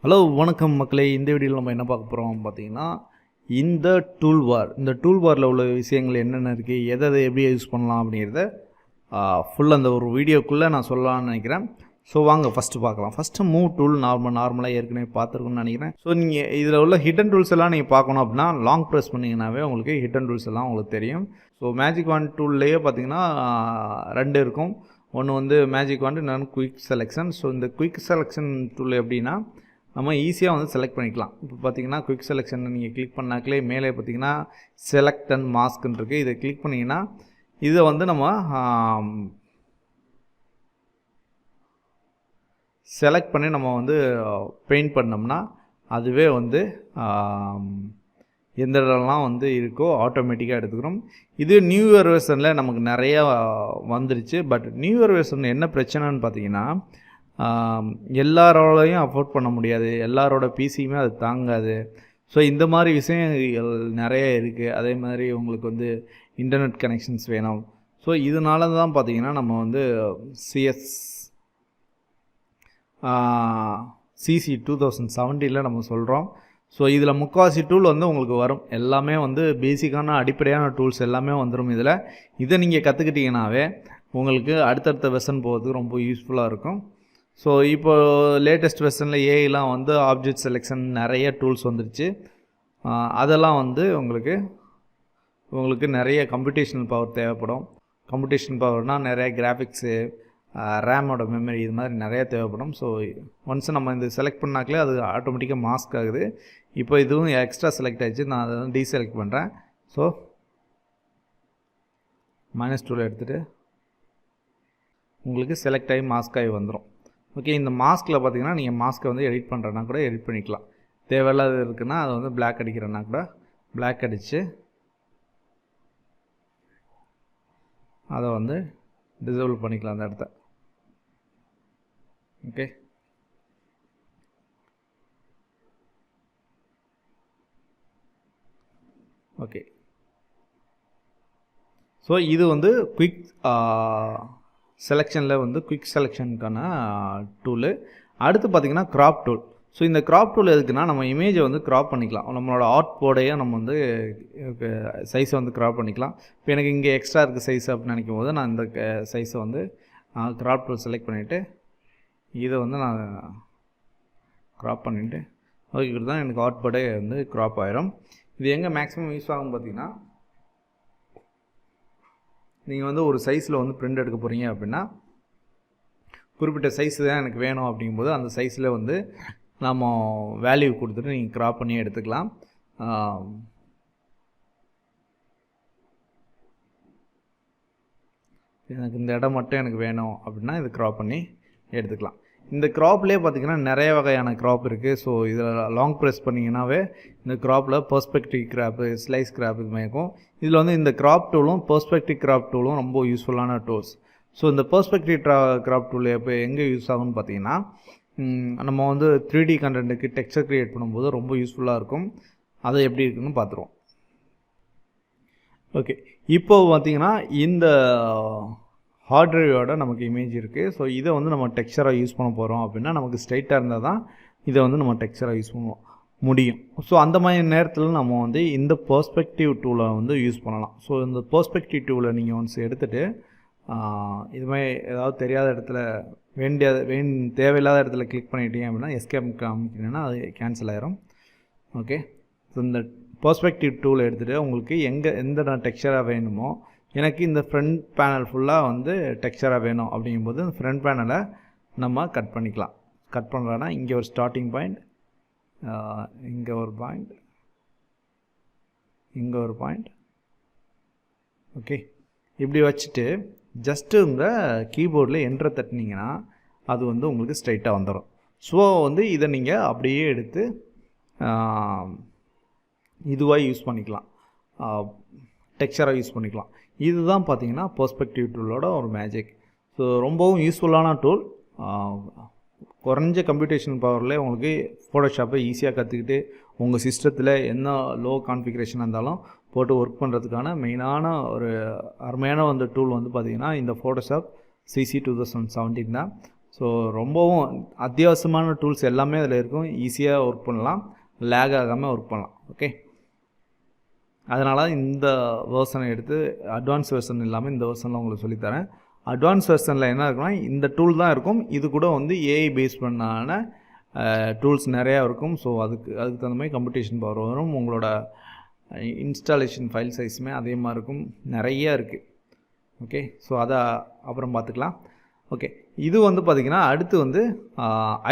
Hello வணக்கம் மக்களே. இந்த வீடியோவில் நம்ம என்ன பார்க்க போகிறோம் பார்த்தீங்கன்னா, இந்த டூல் பாரில் உள்ள விஷயங்கள் என்னென்ன இருக்குது, எதை எப்படி யூஸ் பண்ணலாம் அப்படிங்கிறத ஃபுல் அந்த ஒரு வீடியோக்குள்ளே நான் சொல்லலாம்னு நினைக்கிறேன். ஸோ வாங்க ஃபஸ்ட்டு பார்க்கலாம். ஃபஸ்ட்டு மூவ் டூல் நார்மலாக ஏற்கனவே பார்த்துருக்குன்னு நினைக்கிறேன். ஸோ நீங்கள் இதில் உள்ள ஹிடன் டூல்ஸ் எல்லாம் நீங்கள் பார்க்கணும் அப்படின்னா லாங் ப்ரெஸ் பண்ணிங்கன்னாவே உங்களுக்கு ஹிடன் டூல்ஸ் எல்லாம் உங்களுக்கு தெரியும். ஸோ மேஜிக் வாண்ட் டூல்லையே பார்த்தீங்கன்னா 2 இருக்கும். ஒன்று வந்து மேஜிக் வாண்ட், இன்னொன்று குயிக் செலெக்ஷன். ஸோ இந்த குயிக் செலெக்ஷன் டூல் எப்படின்னா நம்ம ஈஸியாக வந்து செலக்ட் பண்ணிக்கலாம். இப்போ பார்த்தீங்கன்னா குயிக் செலெக்ஷன் நீங்கள் கிளிக் பண்ணாக்களே மேலே பார்த்தீங்கன்னா செலக்ட் அண்ட் மாஸ்க்னு இருக்குது. இதை கிளிக் பண்ணிங்கன்னா இதை வந்து நம்ம செலக்ட் பண்ணி நம்ம வந்து பெயிண்ட் பண்ணோம்னா அதுவே வந்து எந்த இடம்லாம் வந்து இருக்கோ ஆட்டோமேட்டிக்காக எடுத்துக்கிறோம். இது நியூ இயர் வெர்ஷனில் நமக்கு நிறையா வந்துருச்சு. பட் நியூ இயர் வெர்ஷன் என்ன பிரச்சனைன்னு பார்த்தீங்கன்னா எல்லாரோடையும் அஃபோர்ட் பண்ண முடியாது, எல்லாரோட பிசியுமே அது தாங்காது. ஸோ இந்த மாதிரி விஷயங்கள் நிறைய இருக்குது. அதே மாதிரி உங்களுக்கு வந்து இன்டர்நெட் கனெக்ஷன்ஸ் வேணும். ஸோ இதனால தான் பார்த்தீங்கன்னா நம்ம வந்து சிசி 2017 நம்ம சொல்கிறோம். ஸோ இதில் முக்கால்வாசி டூல் வந்து உங்களுக்கு வரும். எல்லாமே வந்து பேசிக்கான அடிப்படையான டூல்ஸ் எல்லாமே வந்துடும் இதில். இதை நீங்கள் கற்றுக்கிட்டிங்கனாவே உங்களுக்கு அடுத்தடுத்த வெர்ஷன் போகிறதுக்கு ரொம்ப யூஸ்ஃபுல்லாக இருக்கும். ஸோ இப்போ லேட்டஸ்ட் வெர்ஷனில் ஏஐலாம் வந்து ஆப்ஜெக்ட் செலெக்ஷன் நிறைய டூல்ஸ் வந்துருச்சு. அதெல்லாம் வந்து உங்களுக்கு நிறைய கம்ப்யூட்டேஷனல் பவர் தேவைப்படும். கம்ப்யூட்டேஷன் பவர்னால் நிறைய கிராஃபிக்ஸு, ரேமோட மெமரி, இது மாதிரி நிறையா தேவைப்படும். ஸோ ஒன்ஸ் நம்ம இந்த செலக்ட் பண்ணாக்களே அது ஆட்டோமேட்டிக்காக மாஸ்க் ஆகுது. இப்போ இதுவும் எக்ஸ்ட்ரா செலக்ட் ஆகிடுச்சு. நான் அதை வந்து டீசெலக்ட் பண்ணுறேன். ஸோ -2 எடுத்துகிட்டு உங்களுக்கு செலக்ட் ஆகி மாஸ்க் ஆகி வந்துடும். ஓகே, இந்த மாஸ்கில் பார்த்தீங்கன்னா நீங்கள் மாஸ்க்கை வந்து எடிட் பண்ணுறனா கூட எடிட் பண்ணிக்கலாம். தேவையில்லாத இருக்குன்னா அதை வந்து பிளாக் அடிக்கிறேன்னா கூட பிளாக் அடித்து அதை வந்து டிசேபிள் பண்ணிக்கலாம் அந்த இடத்த. Okay, okay. ஸோ இது வந்து குயிக் செலெக்ஷனில் வந்து குயிக் செலெக்ஷனுக்கான டூலு. அடுத்து பார்த்திங்கன்னா க்ராப் டூல். ஸோ இந்த க்ராப் டூல் எதுக்குன்னா நம்ம இமேஜை வந்து க்ராப் பண்ணிக்கலாம். நம்மளோட ஆர்ட் போர்டையே நம்ம வந்து சைஸை வந்து க்ராப் பண்ணிக்கலாம். இப்போ எனக்கு இங்கே எக்ஸ்ட்ரா இருக்குது சைஸ் அப்படின்னு நினைக்கும் போது நான் இந்த சைஸை வந்து க்ராப் டூல் செலக்ட் பண்ணிவிட்டு இதை வந்து நான் க்ராப் பண்ணிவிட்டு ஓகே தான் எனக்கு ஆர்ட் போர்டே வந்து க்ராப் ஆயிரும். இது எங்கே மேக்ஸிமம் யூஸ் ஆகும் பார்த்திங்கன்னா, நீங்கள் வந்து ஒரு சைஸில் வந்து பிரிண்ட் எடுக்க போகிறீங்க அப்படின்னா குறிப்பிட்ட சைஸ் தான் எனக்கு வேணும் அப்படிங்கும்போது அந்த சைஸில் வந்து நம்ம வேல்யூ கொடுத்துட்டு நீங்கள் க்ராப் பண்ணி எடுத்துக்கலாம். எனக்கு இந்த இடம் மட்டும் எனக்கு வேணும் அப்படின்னா இது க்ராப் பண்ணி எடுத்துக்கலாம். இந்த க்ராப்லேயே பார்த்திங்கன்னா நிறைய வகையான க்ராப் இருக்குது. ஸோ இதில் லாங் ப்ரெஸ் பண்ணிங்கன்னாவே இந்த க்ராப்பில் பெர்ஸ்பெக்டிவ் கிராப்பு, ஸ்லைஸ் கிராப் இது மாதிரி இருக்கும். இதில் வந்து இந்த க்ராப் டூலும் பெர்ஸ்பெக்டிவ் கிராப் டூலும் ரொம்ப யூஸ்ஃபுல்லான டூல்ஸ். ஸோ இந்த பெர்ஸ்பெக்டிவ் கிராப் டூல் எப்போ எங்கே யூஸ் ஆகும்னு பார்த்தீங்கன்னா, நம்ம வந்து 3D கண்டென்ட்டுக்கு டெக்ஸ்சர் க்ரியேட் பண்ணும்போது ரொம்ப யூஸ்ஃபுல்லாக இருக்கும். அது எப்படி இருக்குன்னு பார்த்துருவோம். ஓகே, இப்போ பார்த்திங்கன்னா இந்த ஹார்ட் ட்ரைவோட நமக்கு இமேஜ் இருக்குது. ஸோ இதை வந்து நம்ம டெக்ஸ்சராக யூஸ் பண்ண போகிறோம் அப்படின்னா நமக்கு ஸ்ட்ரைட்டாக இருந்தால் தான் இதை வந்து நம்ம டெக்ஸ்சராக யூஸ் பண்ண முடியும். ஸோ அந்த மாதிரி நேரத்தில் நம்ம வந்து இந்த பெர்ஸ்பெக்டிவ் டூலை வந்து யூஸ் பண்ணலாம். ஸோ இந்த பெர்ஸ்பெக்டிவ் டூலை நீங்கள் ஒன்ஸ் எடுத்துகிட்டு இதுமாதிரி ஏதாவது தெரியாத இடத்துல தேவையில்லாத இடத்துல கிளிக் பண்ணிட்டீங்க அப்படின்னா எஸ்கேப் காமிக்கிங்கன்னா அது கேன்சல் ஆயிரும். ஓகே, ஸோ இந்த பெர்ஸ்பெக்டிவ் டூலை எடுத்துகிட்டு உங்களுக்கு எந்த டெக்ஸ்சராக வேணுமோ, எனக்கு இந்த ஃப்ரண்ட் பேனல் ஃபுல்லாக வந்து டெக்ஸ்சராக வேணும் அப்படிங்கும்போது இந்த ஃப்ரண்ட் பேனலை நம்ம கட் பண்ணிக்கலாம். கட் பண்ணுறோன்னா இங்கே ஒரு ஸ்டார்டிங் பாயிண்ட், இங்கே ஒரு பாயிண்ட், இங்கே ஒரு பாயிண்ட். ஓகே, இப்படி வச்சுட்டு ஜஸ்ட்டு உங்கள் கீபோர்டில் என்ட்ரை தட்டினீங்கன்னா அது வந்து உங்களுக்கு ஸ்ட்ரைட்டாக வந்துடும். ஸோ வந்து இதை நீங்கள் அப்படியே எடுத்து இதுவாக யூஸ் பண்ணிக்கலாம், டெக்ஸ்சராக யூஸ் பண்ணிக்கலாம். இதுதான் பார்த்தீங்கன்னா பெர்ஸ்பெக்டிவ் டூலோட ஒரு மேஜிக். ஸோ ரொம்பவும் யூஸ்ஃபுல்லான டூல். குறைஞ்ச கம்ப்யூட்டேஷன் பவரில் உங்களுக்கு ஃபோட்டோஷாப்பை ஈஸியாக கற்றுக்கிட்டு உங்கள் சிஸ்டத்தில் என்ன லோ கான்ஃபிகரேஷனாக இருந்தாலும் போட்டு ஒர்க் பண்ணுறதுக்கான மெயினான ஒரு அருமையான வந்து டூல் வந்து பார்த்திங்கன்னா இந்த ஃபோட்டோஷாப் CC 2017 தான். ஸோ ரொம்பவும் அத்தியாவசியமான டூல்ஸ் எல்லாமே அதில் இருக்கும். ஈஸியாக ஒர்க் பண்ணலாம், லேக் ஆகாமல் ஒர்க் பண்ணலாம். ஓகே, அதனால் இந்த வெர்ஷனை எடுத்து அட்வான்ஸ் வெர்ஷன் இல்லாமல் இந்த வெர்ஷனில் உங்களுக்கு சொல்லித்தரேன். அட்வான்ஸ் வெர்ஷனில் என்ன இருக்குன்னா இந்த டூல் தான் இருக்கும். இது கூட வந்து ஏஐ பேஸ் பண்ணான டூல்ஸ் நிறையா இருக்கும். ஸோ அதுக்கு தகுந்த மாதிரி கம்ப்யூட்டேஷன் பவர் வரும். உங்களோட இன்ஸ்டாலேஷன் ஃபைல் சைஸுமே அதே மாதிரி இருக்கும். நிறையா இருக்குது. ஓகே, ஸோ அதை அப்புறம் பார்த்துக்கலாம். ஓகே, இது வந்து பார்த்திங்கன்னா அடுத்து வந்து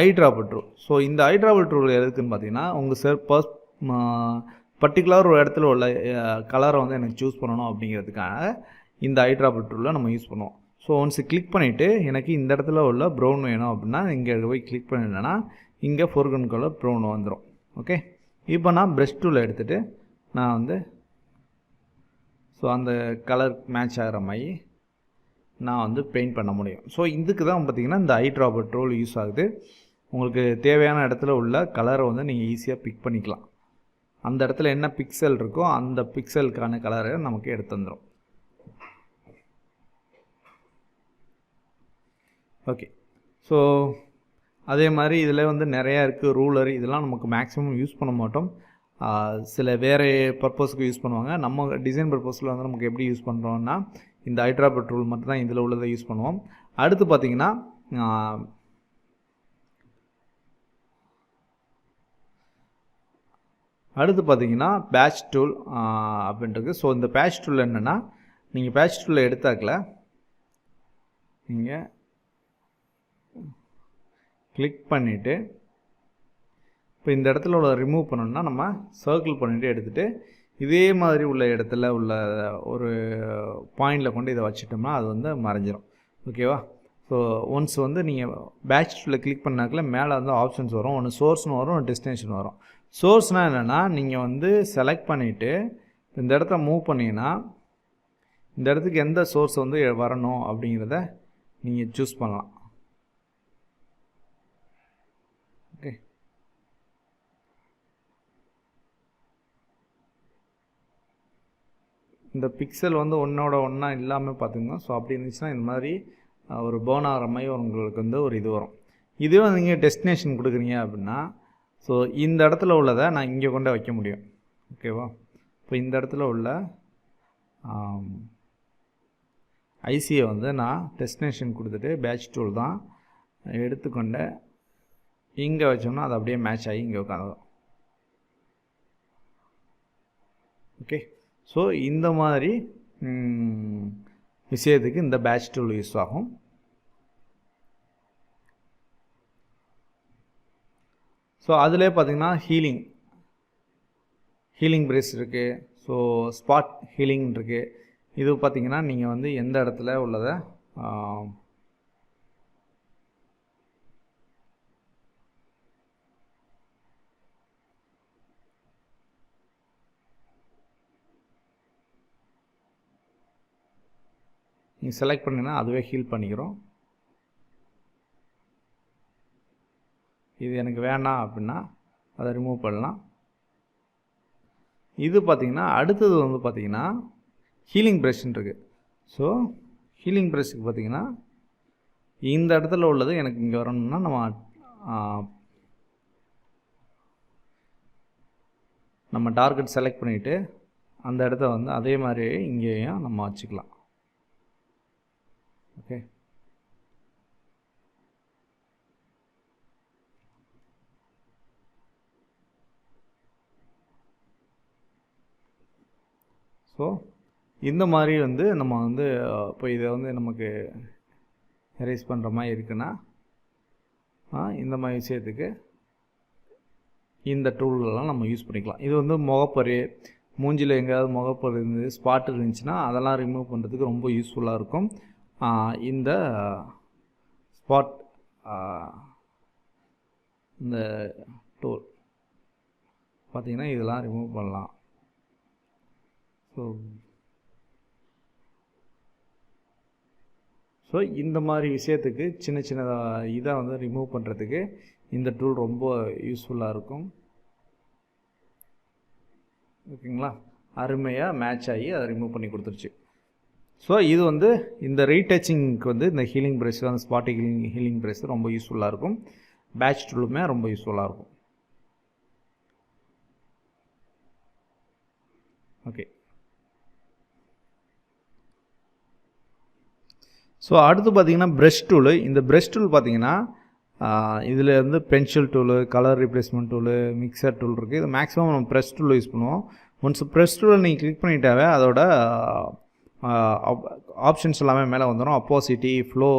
ஐட்ராபல் டூல். ஸோ இந்த ஐட்ராபல் டூல் எதுக்குன்னு பார்த்தீங்கன்னா உங்கள் பர்டிகுலர் ஒரு இடத்துல உள்ள கலரை வந்து எனக்கு சூஸ் பண்ணணும் அப்படிங்கிறதுக்காக இந்த ஐட்ராபல் டூலில் நம்ம யூஸ் பண்ணுவோம். ஸோ ஒன்ஸ் கிளிக் பண்ணிவிட்டு எனக்கு இந்த இடத்துல உள்ள ப்ரௌன் வேணும் அப்படின்னா இங்கே போய் கிளிக் பண்ணிட்டேன்னா இங்கே ஃபோர்க்ரவுண்ட் கலர் ப்ரௌன் வந்துடும். ஓகே, இப்போ நான் ப்ரஷ் டூலை எடுத்துகிட்டு நான் வந்து ஸோ அந்த கலர் மேட்ச் ஆகிற மாதிரி நான் வந்து பெயிண்ட் பண்ண முடியும். ஸோ இதுக்கு தான் பார்த்திங்கன்னா இந்த ஐட்ராபல் டூல் யூஸ் ஆகுது. உங்களுக்கு தேவையான இடத்துல உள்ள கலரை வந்து நீங்கள் ஈஸியாக பிக் பண்ணிக்கலாம். அந்த இடத்துல என்ன பிக்சல் இருக்கோ அந்த பிக்சலுக்கான கலரை நமக்கு எடுத்து வந்துடும். ஓகே, ஸோ அதே மாதிரி இதில் வந்து நிறையா இருக்குது. ரூலர் இதெல்லாம் நமக்கு மேக்ஸிமம் யூஸ் பண்ண மாட்டோம். சில வேறு பர்பஸ்க்கு யூஸ் பண்ணுவாங்க. நம்ம டிசைன் பர்பஸில் வந்து நமக்கு எப்படி யூஸ் பண்ணுறோன்னா இந்த ஐட்ராபல் டூல் மட்டும் தான் இதில் உள்ளதை யூஸ் பண்ணுவோம். அடுத்து பார்த்திங்கன்னா பேட்ச் டூல் அப்படின்றது. ஸோ இந்த பேட்ச் டூல் என்னென்னா நீங்கள் பேட்ச் டூலில் எடுத்தாக்கல நீங்கள் கிளிக் பண்ணிவிட்டு இப்போ இந்த இடத்துல உள்ள ரிமூவ் பண்ணணுன்னா நம்ம சர்க்கிள் பண்ணிவிட்டு எடுத்துகிட்டு இதே மாதிரி உள்ள இடத்துல உள்ள ஒரு பாயிண்டில் கொண்டு இதை வச்சிட்டோம்னா அது வந்து மறைஞ்சிடும். ஓகேவா? ஸோ ஒன்ஸ் வந்து நீங்கள் பேட்ச் டூலில் கிளிக் பண்ணாக்கல மேலே வந்து ஆப்ஷன்ஸ் வரும். ஒன்று சோர்ஸ்னு வரும், ஒன்று டெஸ்டினேஷன் வரும். சோர்ஸ்னால் என்னென்னா நீங்கள் வந்து செலக்ட் பண்ணிவிட்டு இந்த இடத்த மூவ் பண்ணிங்கன்னா இந்த இடத்துக்கு எந்த சோர்ஸ் வந்து வரணும் அப்படிங்கிறத நீங்கள் சூஸ் பண்ணலாம். ஓகே, இந்த பிக்சல் வந்து ஒன்றோட ஒன்றா இல்லாமல் பார்த்துக்கணும். ஸோ அப்படி இருந்துச்சுன்னா இந்த மாதிரி ஒரு பேர்ன் ஆகிற மாதிரி உங்களுக்கு வந்து ஒரு இது வரும். இதுவே நீங்கள் டெஸ்டினேஷன் கொடுக்குறீங்க அப்படின்னா ஸோ இந்த இடத்துல உள்ளதை நான் இங்கே கொண்டு வைக்க முடியும். ஓகேவா? இப்போ இந்த இடத்துல உள்ள ஐசியை வந்து நான் டெஸ்டினேஷன் கொடுத்துட்டு பேட்ச் டூல் தான் எடுத்துக்கொண்டு இங்கே வச்சோம்னா அது அப்படியே மேட்ச் ஆகி இங்கே உட்காந்துடும். ஓகே, ஸோ இந்த மாதிரி விஷயத்துக்கு இந்த பேட்ச் டூல் யூஸ் ஆகும். ஸோ அதிலே பார்த்திங்கன்னா ஹீலிங் பிரேஸ் இருக்குது. ஸோ ஸ்பாட் ஹீலிங் இருக்குது. இது பார்த்திங்கன்னா நீங்கள் வந்து எந்த இடத்துல உள்ளதை நீங்கள் செலக்ட் பண்ணிங்கன்னா அதுவே ஹீல் பண்ணிக்கிறோம். இது எனக்கு வேண்டாம் அப்படின்னா அதை ரிமூவ் பண்ணலாம். இது பார்த்திங்கன்னா அடுத்தது வந்து பார்த்திங்கன்னா ஹீலிங் ப்ரஷ்ன்னு இருக்குது. ஸோ ஹீலிங் ப்ரஷ்ஷுக்கு பார்த்திங்கன்னா இந்த இடத்துல உள்ளது எனக்கு இங்கே வரணும்னா நம்ம டார்கெட் செலக்ட் பண்ணிவிட்டு அந்த இடத்த வந்து அதே மாதிரி இங்கேயும் நம்ம வச்சுக்கலாம். ஓகே, ஸோ இந்த மாதிரி வந்து நம்ம வந்து இப்போ இதை வந்து நமக்கு எரேஸ் பண்ணுற மாதிரி இருக்குன்னா இந்த மாதிரி விஷயத்துக்கு இந்த டூலெலாம் நம்ம யூஸ் பண்ணிக்கலாம். இது வந்து முகப்பரு, மூஞ்சியில் எங்கேயாவது முகப்பரு இருந்து ஸ்பாட் இருந்துச்சுன்னா அதெல்லாம் ரிமூவ் பண்ணுறதுக்கு ரொம்ப யூஸ்ஃபுல்லாக இருக்கும். இந்த ஸ்பாட் இந்த டூல் பார்த்திங்கன்னா இதெல்லாம் ரிமூவ் பண்ணலாம். ஸோ இந்த மாதிரி விஷயத்துக்கு சின்ன சின்னதாக இதை வந்து ரிமூவ் பண்ணுறதுக்கு இந்த டூல் ரொம்ப யூஸ்ஃபுல்லாக இருக்கும். ஓகேங்களா? அருமையாக மேட்ச் ஆகி அதை ரிமூவ் பண்ணி கொடுத்துருச்சு. ஸோ இது வந்து இந்த ரீடச்சிங்க்கு வந்து இந்த ஹீலிங் ப்ரஷ், அந்த ஸ்பாட் ஹீலிங் ப்ரஷ் ரொம்ப யூஸ்ஃபுல்லாக இருக்கும். பேட்ச் டூலுமே ரொம்ப யூஸ்ஃபுல்லாக இருக்கும். ஓகே, ஸோ அடுத்து பார்த்தீங்கன்னா ப்ரஷ் டூலு. இந்த ப்ரஷ் டூல் பார்த்தீங்கன்னா இதில் வந்து pencil tool, colour replacement tool, mixer tool இருக்குது. இது மேக்ஸிமம் நம்ம ப்ரஷ் டூல் யூஸ் பண்ணுவோம். ஒன்ஸ் ப்ரஷ் டூலை நீங்கள் கிளிக் பண்ணிட்டாவே அதோட ஆப்ஷன்ஸ் எல்லாமே மேலே வந்துடும். அப்போசிட்டி, ஃப்ளோ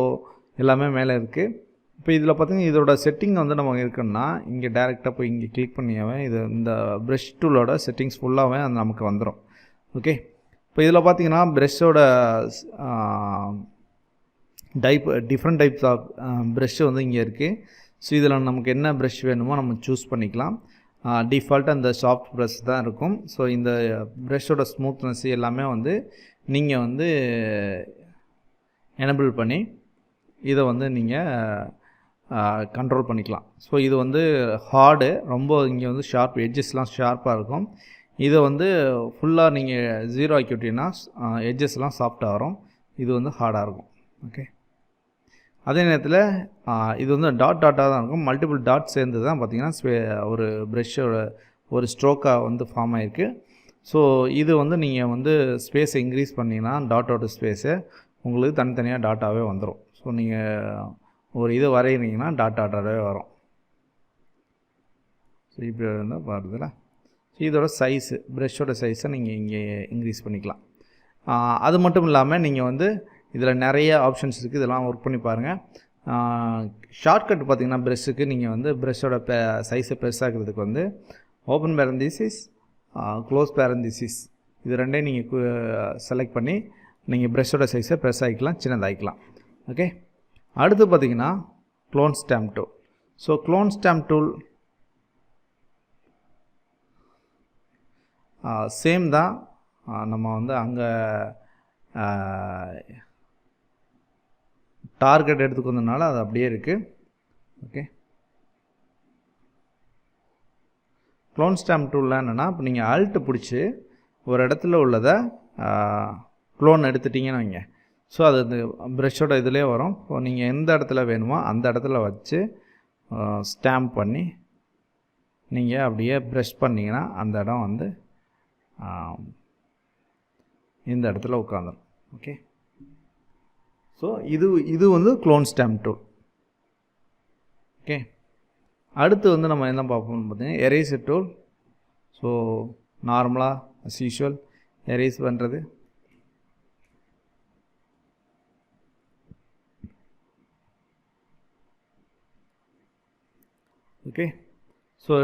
எல்லாமே மேலே இருக்குது. இப்போ இதில் பார்த்தீங்கன்னா இதோட செட்டிங் வந்து நம்ம இருக்குன்னா இங்கே டேரெக்டாக போய் இங்கே கிளிக் பண்ணியாவே இது இந்த ப்ரஷ் டூலோட செட்டிங்ஸ் ஃபுல்லாகவே அது நமக்கு வந்துடும். ஓகே, இப்போ இதில் பார்த்தீங்கன்னா ப்ரஷ்ஷோட டிஃப்ரெண்ட் டைப்ஸ் ஆஃப் ப்ரஷ்ஷு வந்து இங்கே இருக்குது. ஸோ இதில் நமக்கு என்ன ப்ரஷ் வேணுமோ நம்ம சூஸ் பண்ணிக்கலாம். டிஃபால்ட்டாக அந்த சாஃப்ட் ப்ரஷ் தான் இருக்கும். ஸோ இந்த ப்ரஷ்ஷோட ஸ்மூத்னஸ் எல்லாமே வந்து நீங்கள் வந்து எனபிள் பண்ணி இதை வந்து நீங்கள் கண்ட்ரோல் பண்ணிக்கலாம். ஸோ இது வந்து ஹார்டு, ரொம்ப இங்கே வந்து ஷார்ப், எட்ஜஸ்லாம் ஷார்ப்பாக இருக்கும். இதை வந்து ஃபுல்லாக நீங்கள் 0 ஆக்கி விட்டீங்கன்னா எட்ஜஸ்லாம் சாஃப்டாக வரும். இது வந்து ஹார்டாக இருக்கும். ஓகே, அதே நேரத்தில் இது வந்து டாட்டாக தான் இருக்கும். மல்டிபிள் டாட் சேர்ந்து தான் பார்த்திங்கன்னா ஒரு ப்ரஷ்ஷோட ஒரு ஸ்ட்ரோக்காக வந்து ஃபார்ம் ஆகிருக்கு. ஸோ இது வந்து நீங்கள் வந்து ஸ்பேஸை இன்க்ரீஸ் பண்ணிங்கன்னா டாட்டோட ஸ்பேஸை உங்களுக்கு தனித்தனியாக டாட்டாவே வந்துடும். ஸோ நீங்கள் ஒரு இது வரைகிறீங்கன்னா டாட்டாவே வரும். ஸோ இப்படி இருந்தால் பாருதில்ல. ஸோ இதோட சைஸு, ப்ரஷ்ஷோட சைஸை நீங்கள் இங்கே இன்க்ரீஸ் பண்ணிக்கலாம். அது மட்டும் இல்லாமல் நீங்கள் வந்து இதில் நிறைய ஆப்ஷன்ஸ் இருக்குது. இதெல்லாம் ஒர்க் பண்ணி பாருங்கள். ஷார்ட்கட் பார்த்திங்கன்னா ப்ரஷ்ஷுக்கு நீங்கள் வந்து ப்ரஷ்ஷோட சைஸை பெருசாகிறதுக்கு வந்து ஓப்பன் பேரந்திசிஸ், க்ளோஸ் பேரந்திசிஸ் இது ரெண்டையும் நீங்கள் செலக்ட் பண்ணி நீங்கள் ப்ரஷ்ஷோட சைஸை பெருசாகிக்கலாம், சின்னதாகிக்கலாம். ஓகே, அடுத்து பார்த்திங்கன்னா clone stamp tool. So clone stamp tool same தான். நம்ம வந்து அங்கே டார்கெட் எடுத்துக்கிறதுனால அது அப்படியே இருக்குது. ஓகே, க்ளோன் ஸ்டாம்ப் டூலில் என்னென்னா, இப்போ நீங்கள் ஆல்ட்டு பிடிச்சி ஒரு இடத்துல உள்ளதை க்ளோன் எடுத்துட்டிங்கன்னு வைங்க. ஸோ அது இந்த ப்ரஷ்ஷோட இதிலே வரும். ஸோ நீங்கள் எந்த இடத்துல வேணுமோ அந்த இடத்துல வச்சு ஸ்டாம்ப் பண்ணி நீங்கள் அப்படியே ப்ரஷ் பண்ணிங்கன்னா அந்த இடம் வந்து இந்த இடத்துல உட்காந்துரும். ஓகே, ஸோ இது வந்து க்ளோன் ஸ்டாம்ப் டூல். ஓகே, அடுத்து வந்து நம்ம என்ன பார்ப்போம்னு பார்த்தீங்கன்னா எரேசர் டூல். ஸோ நார்மலாக அஸ் யூஷுவல் எரேஸ் பண்ணுறது. ஓகே, ஸோ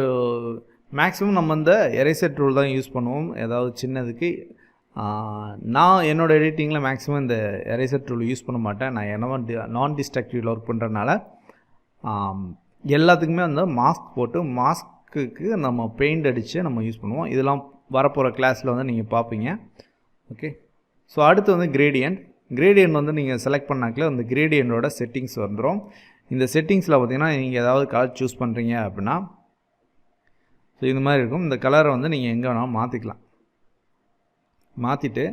மேக்ஸிமம் நம்ம இந்த எரேசர் டூல் தான் யூஸ் பண்ணுவோம் ஏதாவது சின்னதுக்கு. நான் என்னோடய எடிட்டிங்கில் மேக்ஸிமம் இந்த எரேசர் டூல் யூஸ் பண்ண மாட்டேன். நான் என்னவோ நான் டிஸ்ட்ரக்டிவில் ஒர்க் பண்ணுறதுனால எல்லாத்துக்குமே அந்த மாஸ்க் போட்டு மாஸ்க்குக்கு நம்ம பெயிண்ட் அடித்து நம்ம யூஸ் பண்ணுவோம். இதெல்லாம் வரப்போகிற கிளாஸில் வந்து நீங்கள் பார்ப்பீங்க. ஓகே, ஸோ அடுத்து வந்து கிரேடியன்ட் வந்து நீங்கள் செலக்ட் பண்ணாக்கில் அந்த கிரேடியண்டோட செட்டிங்ஸ் வந்துடும். இந்த செட்டிங்ஸில் பார்த்தீங்கன்னா நீங்கள் ஏதாவது கலர் சூஸ் பண்ணுறீங்க அப்படின்னா ஸோ இந்த மாதிரி இருக்கும். இந்த கலரை வந்து நீங்கள் எங்கே வேணாலும் மாற்றிக்கலாம். மாற்றிட்டு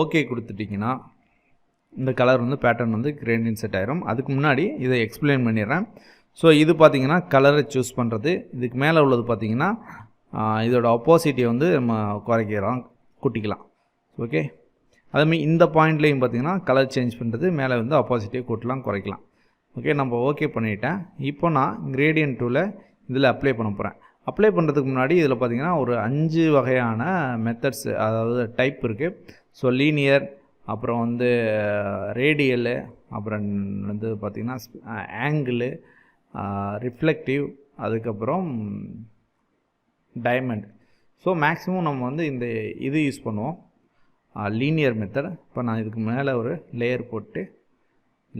ஓகே கொடுத்துட்டிங்கன்னா இந்த கலர் வந்து பேட்டர்ன் வந்து கிரேடியன்ட் செட் ஆயிரும். அதுக்கு முன்னாடி இதை எக்ஸ்பிளைன் பண்ணிடுறேன். ஸோ இது பார்த்திங்கன்னா கலரை சூஸ் பண்ணுறது. இதுக்கு மேலே உள்ளது பார்த்திங்கன்னா இதோட ஆப்போசிட்டியை வந்து நம்ம கூட்டிக்கலாம். ஓகே, அதுமாதிரி இந்த பாயிண்ட்லேயும் பார்த்திங்கன்னா கலர் சேஞ்ச் பண்ணுறது, மேலே வந்து ஆப்போசிட்டியை கூட்டலாம், குறைக்கலாம். ஓகே, நம்ம ஓகே பண்ணிவிட்டேன். இப்போ நான் கிரேடியன்ட் டூலை இதில் அப்ளை பண்ண போகிறேன். அப்ளை பண்ணுறதுக்கு முன்னாடி இதில் பார்த்திங்கன்னா ஒரு 5 வகையான மெத்தட்ஸ், அதாவது டைப் இருக்குது. ஸோ லீனியர், அப்புறம் வந்து ரேடியலு, அப்புறம் வந்து பார்த்திங்கன்னா ஆங்கிளு, ரிஃப்ளெக்டிவ், அதுக்கப்புறம் டைமண்ட். ஸோ மேக்ஸிமம் நம்ம வந்து இந்த இது யூஸ் பண்ணுவோம், லீனியர் மெத்தட். இப்போ நான் இதுக்கு மேலே ஒரு லேயர் போட்டு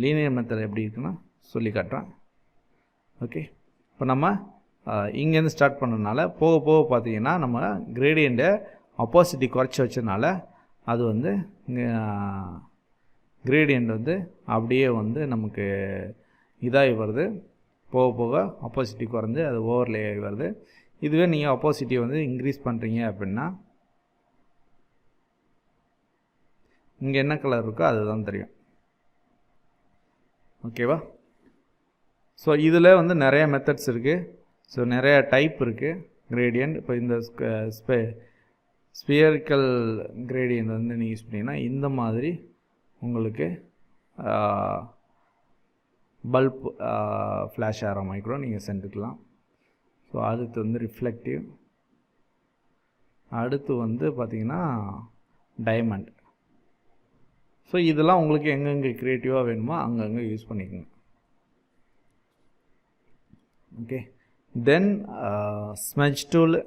லீனியர் மெத்தட் எப்படி இருக்குன்னா சொல்லி காட்டுறேன். ஓகே, இப்போ நம்ம இங்கேருந்து ஸ்டார்ட் பண்ணதுனால போக போக பார்த்திங்கன்னா நம்ம கிரேடியண்ட்டை ஆப்போசிட்டி குறைச்சி வச்சதுனால அது வந்து கிரேடியண்ட் வந்து அப்படியே வந்து நமக்கு இதாகி வருது. போக போக ஆப்போசிட்டி குறைஞ்சி அது ஓவர்லே ஆகி வருது. இதுவே நீங்கள் ஆப்போசிட்டியை வந்து இன்க்ரீஸ் பண்ணுறீங்க அப்படின்னா இங்கே என்ன கலர் இருக்கோ அதுதான் தெரியும். ஓகேவா? ஸோ இதில் வந்து நிறைய மெத்தட்ஸ் இருக்குது. ஸோ நிறைய டைப் இருக்குது கிரேடியன்ட். இப்போ இந்த ஸ்பியரிக்கல் கிரேடியன்ட் வந்து நீங்கள் யூஸ் பண்ணிங்கன்னா இந்த மாதிரி உங்களுக்கு பல்ப் ஃப்ளாஷ் ஆகிற மாதிரி கூட நீங்கள் செஞ்சுக்கலாம். ஸோ அடுத்து வந்து ரிஃப்ளெக்டிவ், அடுத்து வந்து பார்த்திங்கன்னா டைமண்ட். ஸோ இதெல்லாம் உங்களுக்கு எங்கெங்கே க்ரியேட்டிவாக வேணுமோ அங்கங்கே யூஸ் பண்ணிக்கோங்க. ஓகே, தென் ஸ்மெட்ச் டூல்.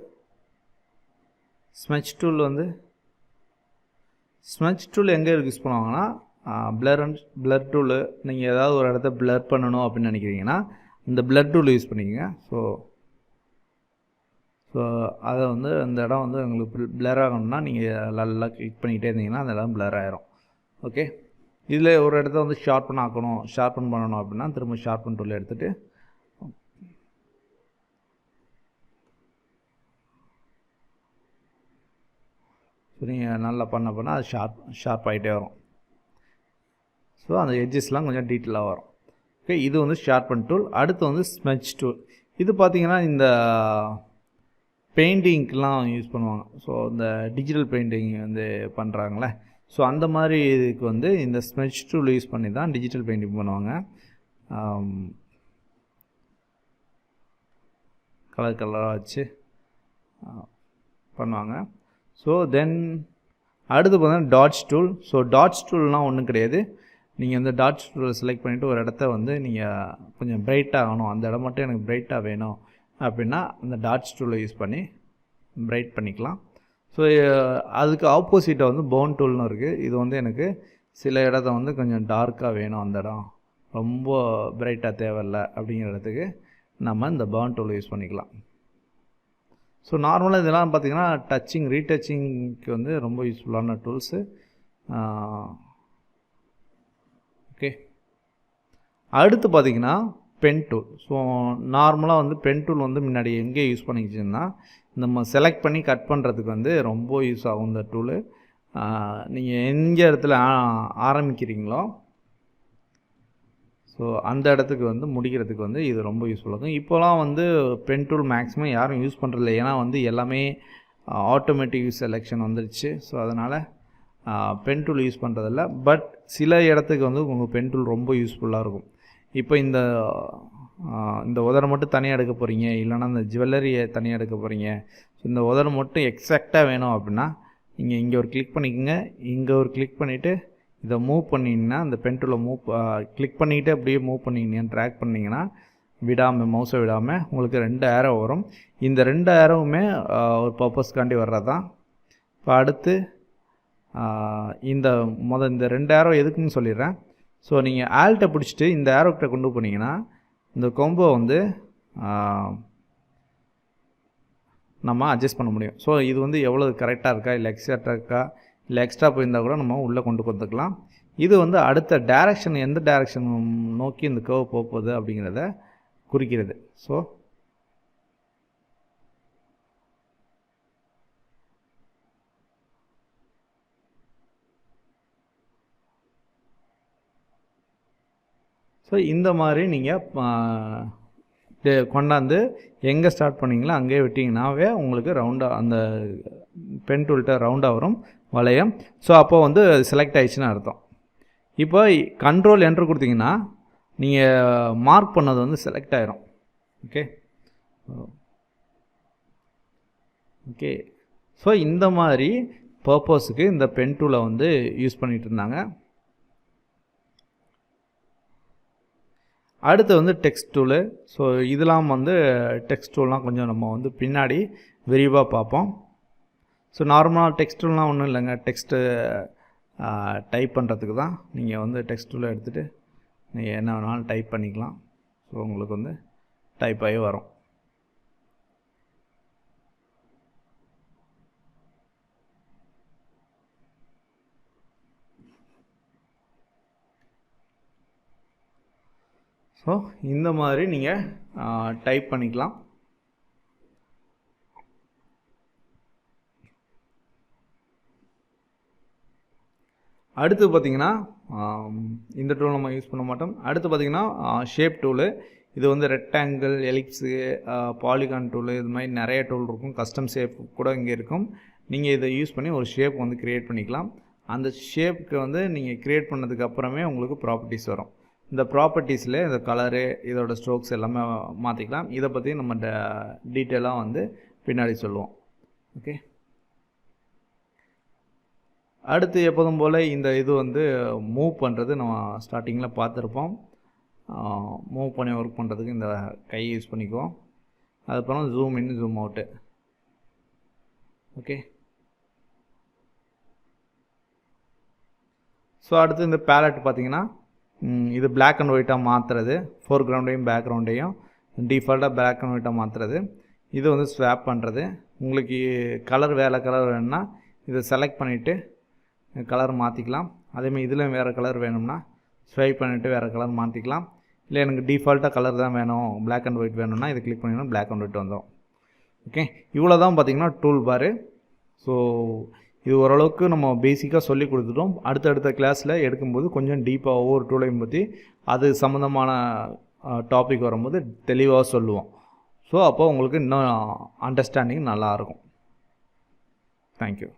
ஸ்மெட்ச் டூல் வந்து ஸ்மெட்ச் டூல் எங்கே யூஸ் பண்ணுவாங்கன்னா பிளர் டூலு. நீங்கள் ஏதாவது ஒரு இடத்த பிளர் பண்ணணும் அப்படின்னு நினைக்கிறீங்கன்னா இந்த பிளர் டூல் யூஸ் பண்ணிக்கோங்க. ஸோ அதை வந்து அந்த இடம் வந்து உங்களுக்கு பிளர் ஆகணும்னா நீங்கள் நல்லா கிளிக் பண்ணிக்கிட்டே இருந்தீங்கன்னா அந்த இடம் பிளர் ஆகிரும். ஓகே, இதில் ஒரு இடத்த வந்து ஷார்ப்பன் பண்ணணும் அப்படின்னா திரும்ப ஷார்ப்பன் டூல் எடுத்துகிட்டு ஸோ நீங்கள் நல்லா பண்ண அது ஷார்ப் ஆகிட்டே வரும். ஸோ அந்த எட்ஜஸ்லாம் கொஞ்சம் டீட்டெயிலாக வரும். ஓகே, இது வந்து ஷார்ப்பன் டூல். அடுத்து வந்து ஸ்மெட்ச் டூல். இது பார்த்திங்கன்னா இந்த பெயிண்டிங்க்கெலாம் யூஸ் பண்ணுவாங்க. ஸோ இந்த டிஜிட்டல் பெயிண்டிங் வந்து பண்ணுறாங்களே, ஸோ அந்த மாதிரி இதுக்கு வந்து இந்த ஸ்மெட்ச் டூல் யூஸ் பண்ணி தான் டிஜிட்டல் பெயிண்டிங் பண்ணுவாங்க. கலர் கலராக வச்சு பண்ணுவாங்க. ஸோ தென் அடுத்து பார்த்தீங்கன்னா டாட்ஸ் டூல். ஸோ டாட்ஸ் டூல்னால் ஒன்றும் கிடையாது. நீங்கள் வந்து டாட்ஸ் டூலை செலக்ட் பண்ணிவிட்டு ஒரு இடத்த வந்து நீங்கள் கொஞ்சம் பிரைட்டாக ஆகணும், அந்த இடம் மட்டும் எனக்கு பிரைட்டாக வேணும் அப்படின்னா அந்த டாட்ஸ் டூலை யூஸ் பண்ணி பிரைட் பண்ணிக்கலாம். ஸோ அதுக்கு ஆப்போசிட்டாக வந்து பவுன் டூல்னு இருக்குது. இது வந்து எனக்கு சில இடத்த வந்து கொஞ்சம் டார்க்காக வேணும், அந்த இடம் ரொம்ப பிரைட்டாக தேவையில்லை அப்படிங்கிற இடத்துக்கு நம்ம இந்த பவுன் டூலை யூஸ் பண்ணிக்கலாம். ஸோ நார்மலாக இதெல்லாம் பார்த்திங்கன்னா ரீடச்சிங்க்கு வந்து ரொம்ப யூஸ்ஃபுல்லான டூல்ஸு. ஓகே, அடுத்து பார்த்திங்கன்னா பென் டூல். ஸோ நார்மலாக வந்து பென் டூல் வந்து முன்னாடி எங்கே யூஸ் பண்ணிக்கிச்சுன்னா நம்ம செலக்ட் பண்ணி கட் பண்ணுறதுக்கு வந்து ரொம்ப யூஸ் ஆகும் இந்த டூலு. நீங்கள் எந்த இடத்துல ஆரம்பிக்கிறீங்களோ ஸோ அந்த இடத்துக்கு வந்து முடிக்கிறதுக்கு வந்து இது ரொம்ப யூஸ்ஃபுல்லாக இருக்கும். இப்போலாம் வந்து பென் டூல் மேக்ஸிமம் யாரும் யூஸ் பண்ணுறதில்ல, ஏன்னா வந்து எல்லாமே ஆட்டோமேட்டிக் செலெக்ஷன் வந்துடுச்சு. ஸோ அதனால் பென் டூல் யூஸ் பண்ணுறதில்ல. பட் சில இடத்துக்கு வந்து உங்கள் பென் டூல் ரொம்ப யூஸ்ஃபுல்லாக இருக்கும். இப்போ இந்த உதரம் மட்டும் தனியாக எடுக்க போகிறீங்க, இல்லைனா இந்த ஜுவல்லரியை தனியாக எடுக்க போகிறீங்க, ஸோ இந்த உதரம் மட்டும் எக்ஸாக்டாக வேணும் அப்படின்னா நீங்கள் இங்கே ஒரு கிளிக் பண்ணிக்கோங்க, இங்கே ஒரு கிளிக் பண்ணிவிட்டு இதை மூவ் பண்ணிங்கன்னா அந்த பென் டூலை கிளிக் பண்ணிக்கிட்டு அப்படியே மூவ் பண்ணிங்கன்னா ட்ராக் பண்ணிங்கன்னா மவுஸை விடாமல் உங்களுக்கு 2 ஏரோ வரும். இந்த 2 ஏரோவுமே ஒரு பர்பஸ்க்காண்டி வர்றது தான். இப்போ அடுத்து இந்த 2 ஏரோ எதுக்குன்னு சொல்லிடுறேன். ஸோ நீங்கள் ஆல்ட்டை பிடிச்சிட்டு இந்த ஏரோக்கிட்ட கொண்டு போனீங்கன்னா இந்த கொம்பை வந்து நம்ம அட்ஜஸ்ட் பண்ண முடியும். ஸோ இது வந்து எவ்வளோ கரெக்டாக இருக்கா, இல்லை எக்ஸாக்டாக இருக்கா, இல்லை எக்ஸ்ட்ரா போயிருந்தால் கூட நம்ம உள்ளே கொண்டு வந்துக்கலாம். இது வந்து அடுத்த டைரக்ஷன், எந்த டைரக்ஷன் நோக்கி இந்த கர்வ் போகுது அப்படிங்கிறத குறிக்கிறது. ஸோ இந்த மாதிரி நீங்கள் கொண்டாந்து எங்கே ஸ்டார்ட் பண்ணிங்களோ அங்கேயே விட்டிங்கனாவே உங்களுக்கு ரவுண்டாக அந்த பென் டூல்கிட்ட ரவுண்டாக வரும் வளையம். ஸோ அப்போ வந்து செலக்ட் ஆகிடுச்சுன்னு அர்த்தம். இப்போ கண்ட்ரோல் என்ட்ரு கொடுத்தீங்கன்னா நீங்கள் மார்க் பண்ணது வந்து செலக்ட் ஆகிரும். ஓகே, ஸோ இந்த மாதிரி பர்பஸுக்கு இந்த பென் டூலை வந்து யூஸ் பண்ணிகிட்டு இருந்தாங்க. அடுத்து வந்து டெக்ஸ்ட் டூலு. ஸோ இதெல்லாம் வந்து டெக்ஸ்ட் டூல்லாம் கொஞ்சம் நம்ம வந்து பின்னாடி விரிவாக பார்ப்போம். ஸோ நார்மலாக டெக்ஸ்ட் டூல்லாம் ஒன்றும் இல்லைங்க, டெக்ஸ்ட்டு டைப் பண்ணுறதுக்கு தான். நீங்கள் வந்து டெக்ஸ்ட் டூலை எடுத்துகிட்டு நீங்கள் என்ன வேணாலும் டைப் பண்ணிக்கலாம். ஸோ உங்களுக்கு வந்து டைப் ஆகி வரும். ஸோ ஸோ இந்த மாதிரி நீங்கள் டைப் பண்ணிக்கலாம். அடுத்து பார்த்திங்கன்னா இந்த டூல் நம்ம யூஸ் பண்ண மாட்டோம். அடுத்து பார்த்திங்கன்னா ஷேப் டூலு. இது வந்து ரெக்டாங்கிள், எலிப்ஸு, பாலிகான் டூலு, இது மாதிரி நிறைய டூல் இருக்கும். கஸ்டம் ஷேப் கூட இங்கே இருக்கும். நீங்கள் இதை யூஸ் பண்ணி ஒரு ஷேப் வந்து க்ரியேட் பண்ணிக்கலாம். அந்த ஷேப்புக்கு வந்து நீங்கள் க்ரியேட் பண்ணதுக்கு அப்புறமே உங்களுக்கு ப்ராப்பர்ட்டிஸ் வரும். இந்த ப்ராப்பர்ட்டிஸில் இந்த கலரு, இதோட ஸ்ட்ரோக்ஸ் எல்லாமே மாற்றிக்கலாம். இதை பற்றி நம்ம டீட்டெயிலாக வந்து பின்னாடி சொல்லுவோம். ஓகே, அடுத்து எப்போதும் போல் இந்த இது வந்து மூவ் பண்ணுறது நம்ம ஸ்டார்டிங்கில் பார்த்துருப்போம். மூவ் பண்ணி ஒர்க் பண்ணுறதுக்கு இந்த கை யூஸ் பண்ணிக்குவோம். அதுக்கப்புறம் zoom in, zoom out. Okay, so அடுத்து இந்த பேலட் பார்த்திங்கன்னா இது பிளாக் அண்ட் ஒயிட்டாக மாற்றுறது, ஃபோர்க்ரவுண்டையும் பேக்ரவுண்டையும் டிஃபால்ட்டாக பிளாக் அண்ட் ஒயிட்டாக மாற்றுறது. இது வந்து ஸ்வாப் பண்ணுறது. உங்களுக்கு கலர் வேறு கலர் வேணும்னா இதை செலக்ட் பண்ணிவிட்டு கலர் மாற்றிக்கலாம். அதேமாதிரி இதில் வேறு கலர் வேணும்னா ஸ்வைப் பண்ணிவிட்டு வேறு கலர் மாற்றிக்கலாம். இல்லை எனக்கு டிஃபால்ட்டாக கலர் தான் வேணும், பிளாக் அண்ட் ஒயிட் வேணும்னா இதை கிளிக் பண்ணிங்கன்னா பிளாக் அண்ட் ஒயிட் வந்துடும். ஓகே, இவ்வளோ தான் பார்த்திங்கன்னா டூல் பாரு. ஸோ இது ஓரளவுக்கு நம்ம பேசிக்காக சொல்லி கொடுத்துட்டோம். அடுத்தடுத்த கிளாஸில் எடுக்கும்போது கொஞ்சம் டீப்பாக ஒவ்வொரு டூலையும் பற்றி அது சம்மந்தமான டாபிக் வரும்போது தெளிவாக சொல்லுவோம். ஸோ அப்போ உங்களுக்கு இன்னும் அண்டர்ஸ்டாண்டிங் நல்லாயிருக்கும். தேங்க்யூ.